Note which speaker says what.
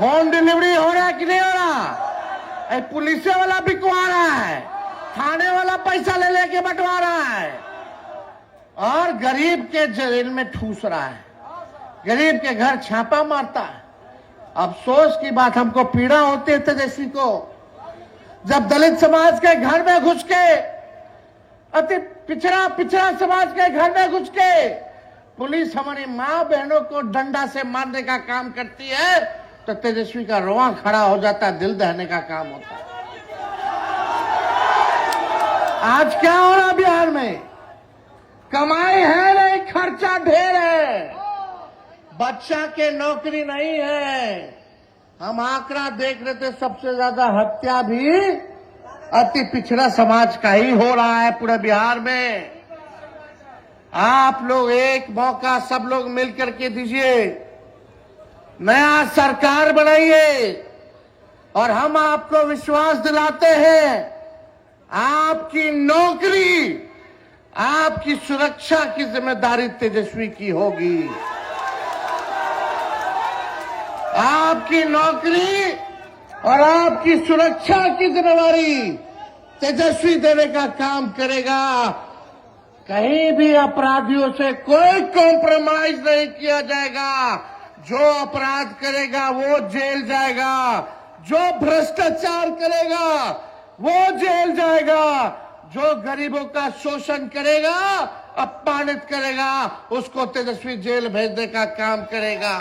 Speaker 1: Home delivery हो रहा है कि नहीं हो रहा? पुलिस वाला बिकवा रहा है, थाने वाला पैसा ले लेके बंटवा रहा है और गरीब के जेल में ठूस रहा है, गरीब के घर छापा मारता है। अफसोस की बात हमको पीड़ा होती है तेजस्वी को, जब दलित समाज के घर में घुस के, अति पिछड़ा समाज के घर में घुस के पुलिस हमारी मां बहनों को डंडा से मारने का काम करती है तो तेजस्वी का रोआ खड़ा हो जाता है, दिल दहने का काम होता है। आज क्या हो रहा बिहार में? कमाई है नहीं, खर्चा ढेर है, बच्चा के नौकरी नहीं है। हम आंकड़ा देख रहे थे, सबसे ज्यादा हत्या भी अति पिछड़ा समाज का ही हो रहा है पूरे बिहार में। आप लोग एक मौका सब लोग मिलकर के दीजिए, नया सरकार बनाइए और हम आपको विश्वास दिलाते हैं आपकी नौकरी, आपकी सुरक्षा की जिम्मेदारी तेजस्वी की होगी। आपकी नौकरी और आपकी सुरक्षा की जिम्मेदारी तेजस्वी देने का काम करेगा। कहीं भी अपराधियों से कोई कॉम्प्रोमाइज नहीं किया जाएगा। जो अपराध करेगा वो जेल जाएगा, जो भ्रष्टाचार करेगा वो जेल जाएगा, जो गरीबों का शोषण करेगा, अपमानित करेगा, उसको तेजस्वी जेल भेजने का काम करेगा।